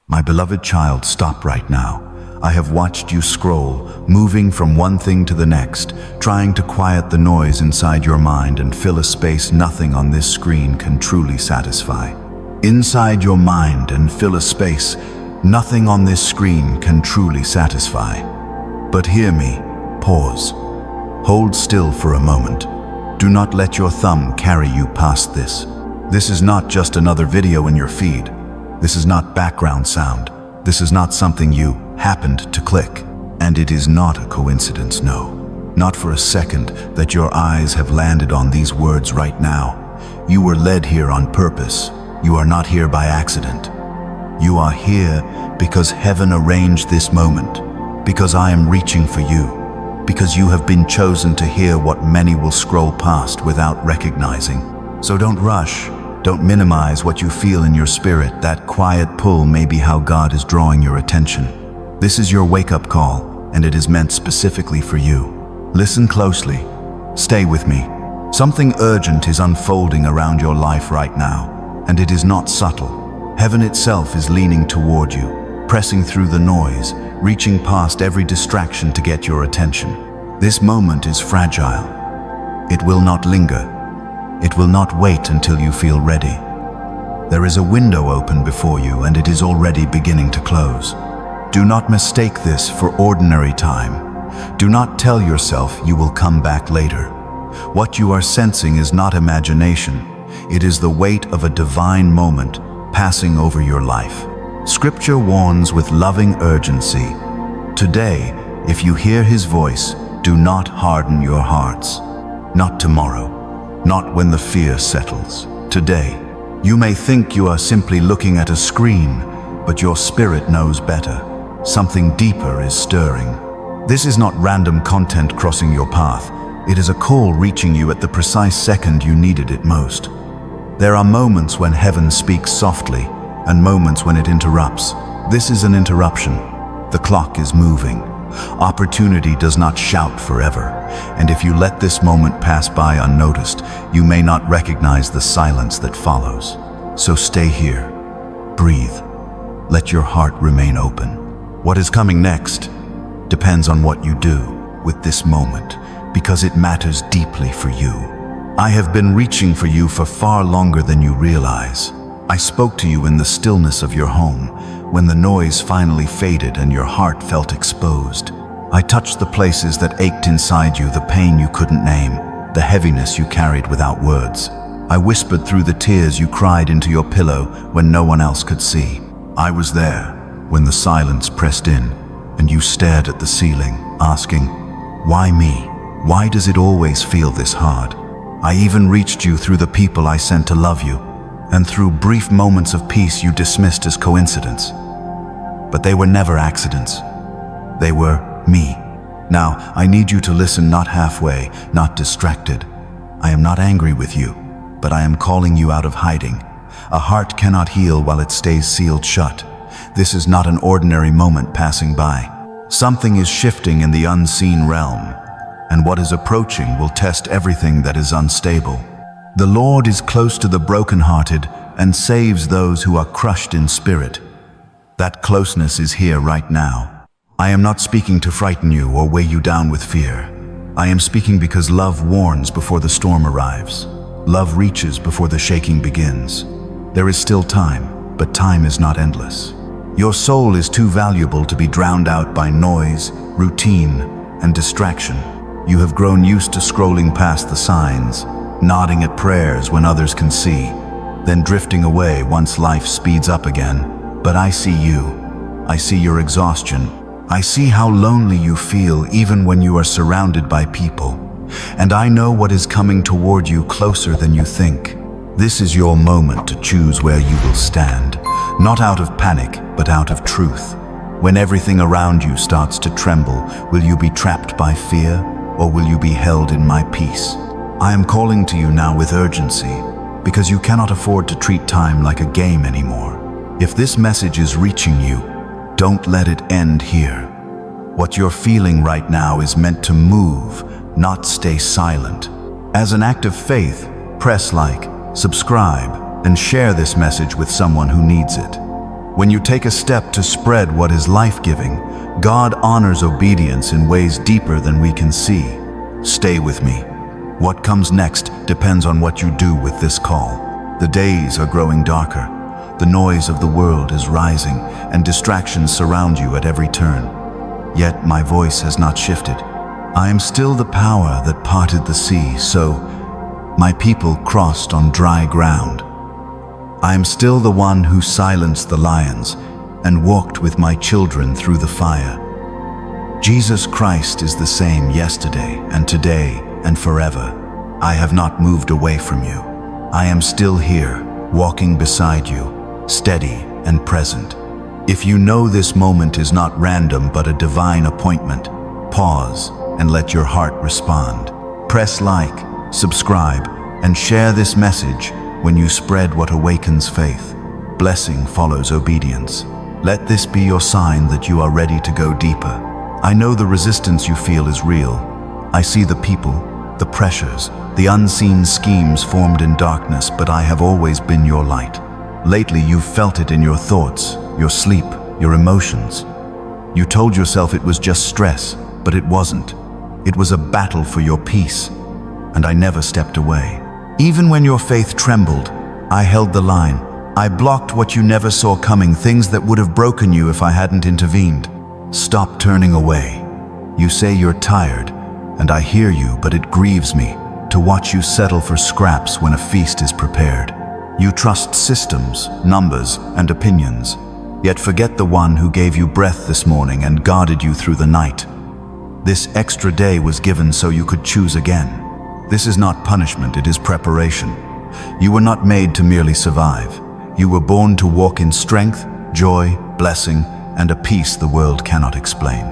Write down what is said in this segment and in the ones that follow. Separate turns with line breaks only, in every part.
My beloved child, stop right now. I have watched you scroll, moving from one thing to the next, trying to quiet the noise inside your mind and fill a space nothing on this screen can truly satisfy. Inside your mind and fill a space nothing on this screen can truly satisfy. But hear me, pause. Hold still for a moment. Do not let your thumb carry you past this. This is not just another video in your feed. This is not background sound. This is not something you happened to click. And it is not a coincidence, no. Not for a second that your eyes have landed on these words right now. You were led here on purpose. You are not here by accident. You are here because heaven arranged this moment, because I am reaching for you, because you have been chosen to hear what many will scroll past without recognizing. So don't rush. Don't minimize what you feel in your spirit. That quiet pull may be how God is drawing your attention. This is your wake-up call, and it is meant specifically for you. Listen closely. Stay with me. Something urgent is unfolding around your life right now, and it is not subtle. Heaven itself is leaning toward you, pressing through the noise, reaching past every distraction to get your attention. This moment is fragile. It will not linger. It will not wait until you feel ready. There is a window open before you, and it is already beginning to close. Do not mistake this for ordinary time. Do not tell yourself you will come back later. What you are sensing is not imagination. It is the weight of a divine moment passing over your life. Scripture warns with loving urgency. Today, if you hear His voice, do not harden your hearts. Not tomorrow. Not when the fear settles. Today, you may think you are simply looking at a screen, but your spirit knows better. Something deeper is stirring. This is not random content crossing your path. It is a call reaching you at the precise second you needed it most. There are moments when heaven speaks softly, and moments when it interrupts. This is an interruption. The clock is moving. Opportunity does not shout forever, and if you let this moment pass by unnoticed, you may not recognize the silence that follows. So stay here. Breathe. Let your heart remain open. What is coming next depends on what you do with this moment, because it matters deeply for you. I have been reaching for you for far longer than you realize. I spoke to you in the stillness of your home, when the noise finally faded and your heart felt exposed. I touched the places that ached inside you, the pain you couldn't name, the heaviness you carried without words. I whispered through the tears you cried into your pillow when no one else could see. I was there when the silence pressed in and you stared at the ceiling, asking, "Why me? Why does it always feel this hard?" I even reached you through the people I sent to love you, and through brief moments of peace you dismissed as coincidence. But they were never accidents. They were me. Now, I need you to listen, not halfway, not distracted. I am not angry with you, but I am calling you out of hiding. A heart cannot heal while it stays sealed shut. This is not an ordinary moment passing by. Something is shifting in the unseen realm, and what is approaching will test everything that is unstable. The Lord is close to the brokenhearted and saves those who are crushed in spirit. That closeness is here right now. I am not speaking to frighten you or weigh you down with fear. I am speaking because love warns before the storm arrives. Love reaches before the shaking begins. There is still time, but time is not endless. Your soul is too valuable to be drowned out by noise, routine, and distraction. You have grown used to scrolling past the signs, nodding at prayers when others can see, then drifting away once life speeds up again. But I see you. I see your exhaustion. I see how lonely you feel even when you are surrounded by people. And I know what is coming toward you closer than you think. This is your moment to choose where you will stand, not out of panic, but out of truth. When everything around you starts to tremble, will you be trapped by fear, or will you be held in my peace? I am calling to you now with urgency, because you cannot afford to treat time like a game anymore. If this message is reaching you, don't let it end here. What you're feeling right now is meant to move, not stay silent. As an act of faith, press like, subscribe, and share this message with someone who needs it. When you take a step to spread what is life-giving, God honors obedience in ways deeper than we can see. Stay with me. What comes next depends on what you do with this call. The days are growing darker. The noise of the world is rising, and distractions surround you at every turn. Yet my voice has not shifted. I am still the power that parted the sea, so my people crossed on dry ground. I am still the one who silenced the lions and walked with my children through the fire. Jesus Christ is the same yesterday and today and forever. I have not moved away from you. I am still here, walking beside you, steady and present. If you know this moment is not random but a divine appointment, pause and let your heart respond. Press like, subscribe, and share this message when you spread what awakens faith. Blessing follows obedience. Let this be your sign that you are ready to go deeper. I know the resistance you feel is real. I see the people, the pressures, the unseen schemes formed in darkness, but I have always been your light. Lately, you've felt it in your thoughts, your sleep, your emotions. You told yourself it was just stress, but it wasn't. It was a battle for your peace, and I never stepped away. Even when your faith trembled, I held the line. I blocked what you never saw coming, things that would have broken you if I hadn't intervened. Stop turning away. You say you're tired, and I hear you, but it grieves me to watch you settle for scraps when a feast is prepared. You trust systems, numbers, and opinions, yet forget the one who gave you breath this morning and guarded you through the night. This extra day was given so you could choose again. This is not punishment, it is preparation. You were not made to merely survive. You were born to walk in strength, joy, blessing, and a peace the world cannot explain.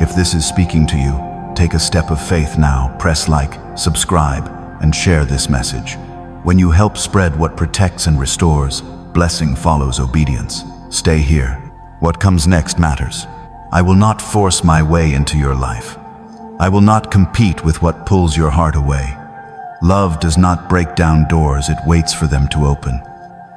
If this is speaking to you, take a step of faith now, press like, subscribe, and share this message. When you help spread what protects and restores, blessing follows obedience. Stay here. What comes next matters. I will not force my way into your life. I will not compete with what pulls your heart away. Love does not break down doors, it waits for them to open.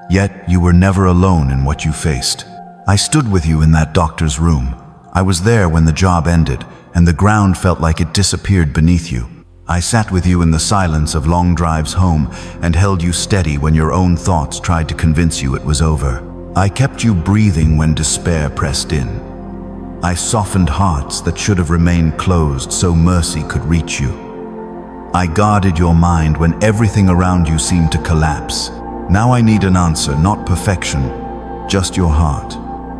Yet you were never alone in what you faced. I stood with you in that doctor's room. I was there when the job ended, and the ground felt like it disappeared beneath you. I sat with you in the silence of long drives home and held you steady when your own thoughts tried to convince you it was over. I kept you breathing when despair pressed in. I softened hearts that should have remained closed so mercy could reach you. I guarded your mind when everything around you seemed to collapse. Now I need an answer, not perfection, just your heart.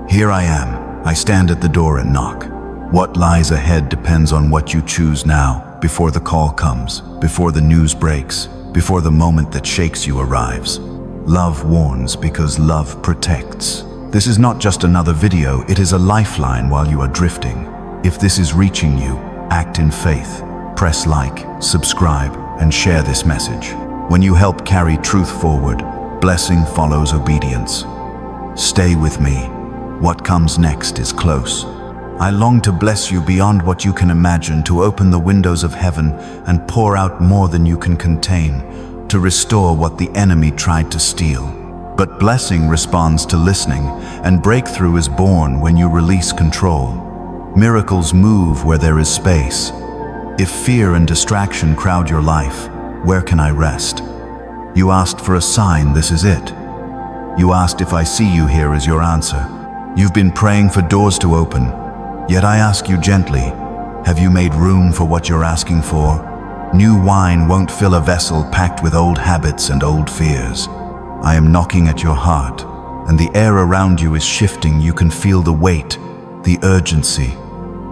Here I am. I stand at the door and knock. What lies ahead depends on what you choose now, before the call comes, before the news breaks, before the moment that shakes you arrives. Love warns because love protects. This is not just another video, it is a lifeline while you are drifting. If this is reaching you, act in faith. Press like, subscribe, and share this message. When you help carry truth forward, blessing follows obedience. Stay with me. What comes next is close. I long to bless you beyond what you can imagine, to open the windows of heaven and pour out more than you can contain, to restore what the enemy tried to steal. But blessing responds to listening, and breakthrough is born when you release control. Miracles move where there is space. If fear and distraction crowd your life, where can I rest? You asked for a sign, this is it. You asked if I see you here is your answer. You've been praying for doors to open, yet I ask you gently, have you made room for what you're asking for? New wine won't fill a vessel packed with old habits and old fears. I am knocking at your heart, and the air around you is shifting. You can feel the weight, the urgency.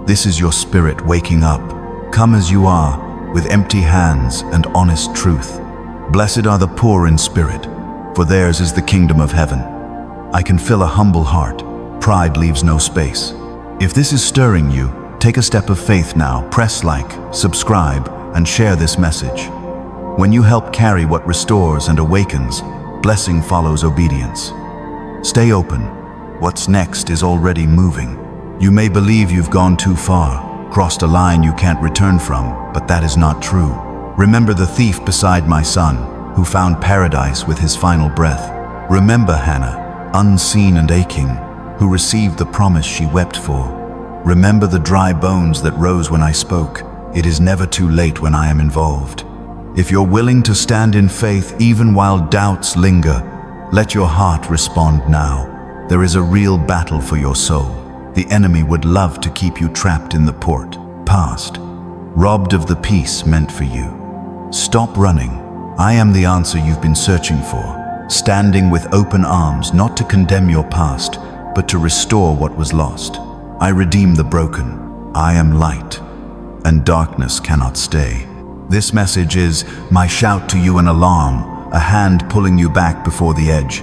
This is your spirit waking up. Come as you are, with empty hands and honest truth. Blessed are the poor in spirit, for theirs is the kingdom of heaven. I can feel a humble heart. Pride leaves no space. If this is stirring you, take a step of faith now. Press like, subscribe, and share this message. When you help carry what restores and awakens, blessing follows obedience. Stay open. What's next is already moving. You may believe you've gone too far, crossed a line you can't return from, but that is not true. Remember the thief beside my son, who found paradise with his final breath. Remember Hannah, unseen and aching, who received the promise she wept for. Remember the dry bones that rose when I spoke. It is never too late when I am involved. If you're willing to stand in faith even while doubts linger, let your heart respond now. There is a real battle for your soul. The enemy would love to keep you trapped in the past, robbed of the peace meant for you. Stop running. I am the answer you've been searching for, standing with open arms, not to condemn your past, but to restore what was lost. I redeem the broken. I am light, and darkness cannot stay. This message is my shout to you, an alarm, a hand pulling you back before the edge.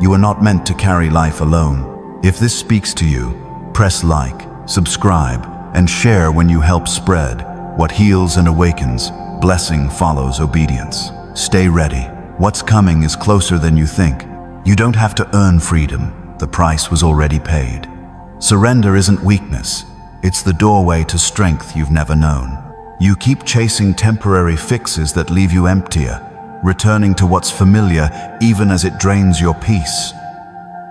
You are not meant to carry life alone. If this speaks to you, press like, subscribe, and share when you help spread what heals and awakens. Blessing follows obedience. Stay ready. What's coming is closer than you think. You don't have to earn freedom. The price was already paid. Surrender isn't weakness. It's the doorway to strength you've never known. You keep chasing temporary fixes that leave you emptier, returning to what's familiar even as it drains your peace.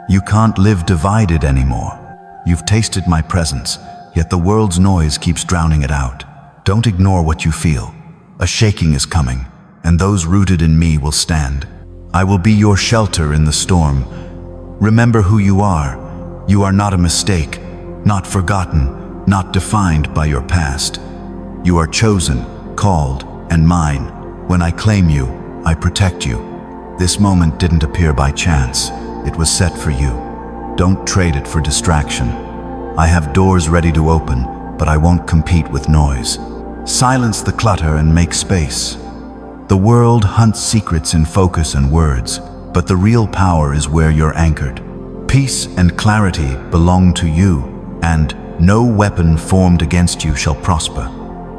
You can't live divided anymore. You've tasted my presence, yet the world's noise keeps drowning it out. Don't ignore what you feel. A shaking is coming, and those rooted in me will stand. I will be your shelter in the storm. Remember who you are. You are not a mistake, not forgotten, not defined by your past. You are chosen, called, and mine. When I claim you, I protect you. This moment didn't appear by chance. It was set for you. Don't trade it for distraction. I have doors ready to open, but I won't compete with noise. Silence the clutter and make space. The world hunts secrets in focus and words, but the real power is where you're anchored. Peace and clarity belong to you, and no weapon formed against you shall prosper.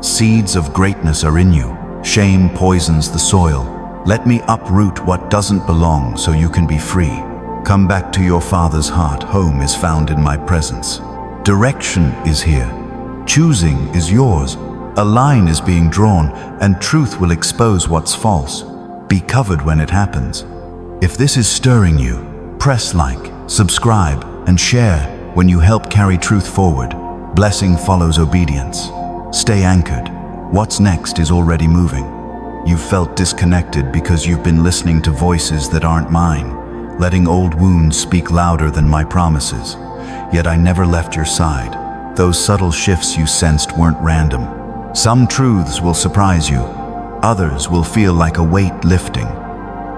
Seeds of greatness are in you. Shame poisons the soil. Let me uproot what doesn't belong so you can be free. Come back to your Father's heart. Home is found in my presence. Direction is here. Choosing is yours. A line is being drawn, and truth will expose what's false. Be covered when it happens. If this is stirring you, press like, subscribe, and share when you help carry truth forward. Blessing follows obedience. Stay anchored. What's next is already moving. You've felt disconnected because you've been listening to voices that aren't mine, letting old wounds speak louder than my promises. Yet I never left your side. Those subtle shifts you sensed weren't random. Some truths will surprise you. Others will feel like a weight lifting.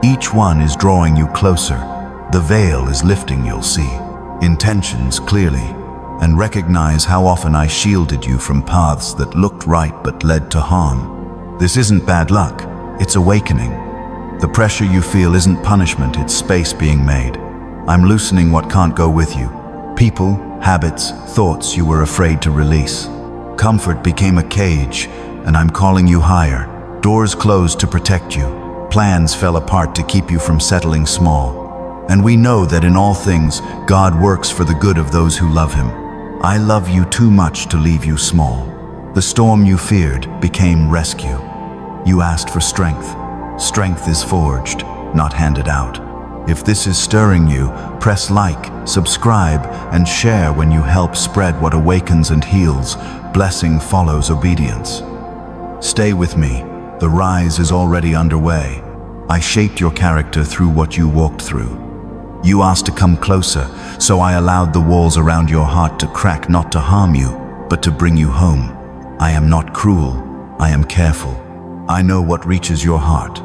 Each one is drawing you closer. The veil is lifting, you'll see. Intentions clearly, and recognize how often I shielded you from paths that looked right but led to harm. This isn't bad luck, it's awakening. The pressure you feel isn't punishment, it's space being made. I'm loosening what can't go with you. People, habits, thoughts you were afraid to release. Comfort became a cage, and I'm calling you higher. Doors closed to protect you. Plans fell apart to keep you from settling small. And we know that in all things, God works for the good of those who love Him. I love you too much to leave you small. The storm you feared became rescue. You asked for strength. Strength is forged, not handed out. If this is stirring you, press like, subscribe, and share when you help spread what awakens and heals. Blessing follows obedience. Stay with me. The rise is already underway. I shaped your character through what you walked through. You asked to come closer, so I allowed the walls around your heart to crack, not to harm you, but to bring you home. I am not cruel. I am careful. I know what reaches your heart,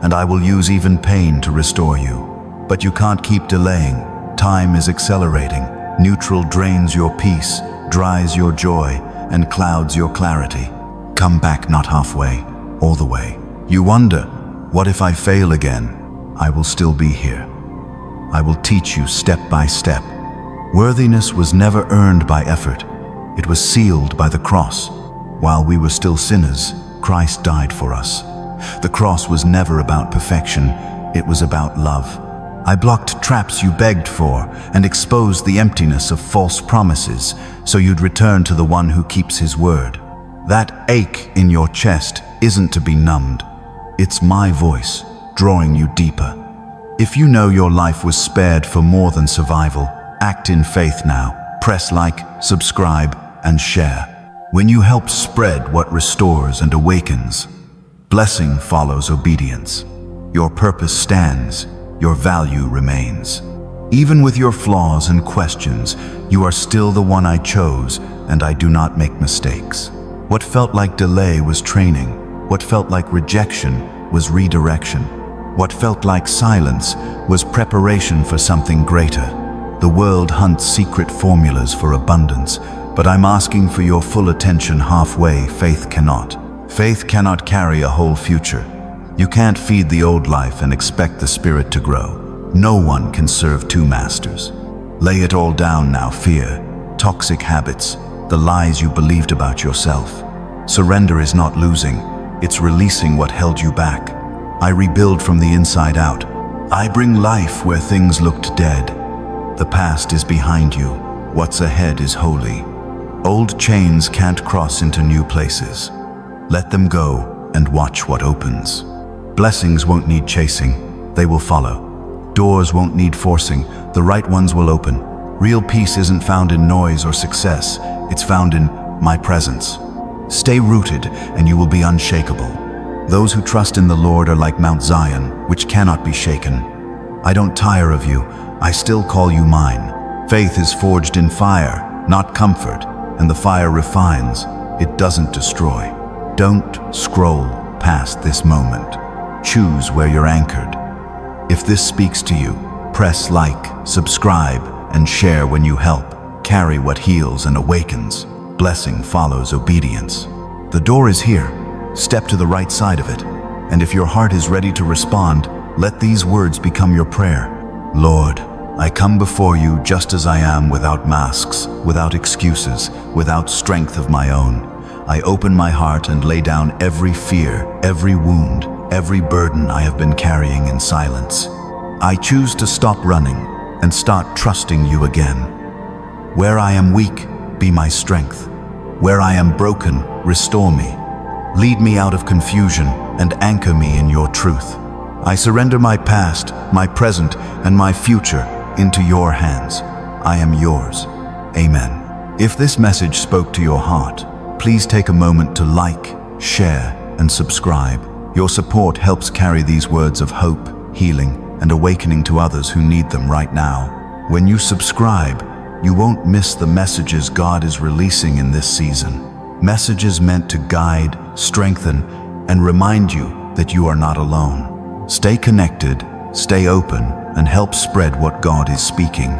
and I will use even pain to restore you. But you can't keep delaying. Time is accelerating. Neutral drains your peace, dries your joy, and clouds your clarity. Come back, not halfway, all the way. You wonder, what if I fail again? I will still be here. I will teach you step by step. Worthiness was never earned by effort. It was sealed by the cross. While we were still sinners, Christ died for us. The cross was never about perfection. It was about love. I blocked traps you begged for and exposed the emptiness of false promises so you'd return to the one who keeps his word. That ache in your chest isn't to be numbed. It's my voice drawing you deeper. If you know your life was spared for more than survival, Act in faith now. Press like, subscribe, and share. When you help spread what restores and awakens, blessing follows obedience. Your purpose stands, your value remains. Even with your flaws and questions, you are still the one I chose, and I do not make mistakes. What felt like delay was training. What felt like rejection was redirection. What felt like silence was preparation for something greater. The world hunts secret formulas for abundance, but I'm asking for your full attention halfway. Faith cannot. Faith cannot carry a whole future. You can't feed the old life and expect the spirit to grow. No one can serve two masters. Lay it all down now, fear, toxic habits, the lies you believed about yourself. Surrender is not losing, it's releasing what held you back. I rebuild from the inside out. I bring life where things looked dead. The past is behind you, what's ahead is holy. Old chains can't cross into new places. Let them go and watch what opens. Blessings won't need chasing, they will follow. Doors won't need forcing, the right ones will open. Real peace isn't found in noise or success, it's found in my presence. Stay rooted and you will be unshakable. Those who trust in the Lord are like Mount Zion, which cannot be shaken. I don't tire of you, I still call you mine. Faith is forged in fire, not comfort, and the fire refines, it doesn't destroy. Don't scroll past this moment. Choose where you're anchored. If this speaks to you, press like, subscribe, and share when you help. Carry what heals and awakens. Blessing follows obedience. The door is here. Step to the right side of it. And if your heart is ready to respond, let these words become your prayer. Lord, I come before you just as I am, without masks, without excuses, without strength of my own. I open my heart and lay down every fear, every wound, every burden I have been carrying in silence. I choose to stop running and start trusting you again. Where I am weak, be my strength. Where I am broken, restore me. Lead me out of confusion and anchor me in your truth. I surrender my past, my present, and my future into your hands. I am yours. Amen. If this message spoke to your heart, please take a moment to like, share, and subscribe. Your support helps carry these words of hope, healing, and awakening to others who need them right now. When you subscribe, you won't miss the messages God is releasing in this season. Messages meant to guide, strengthen, and remind you that you are not alone. Stay connected, stay open, and help spread what God is speaking.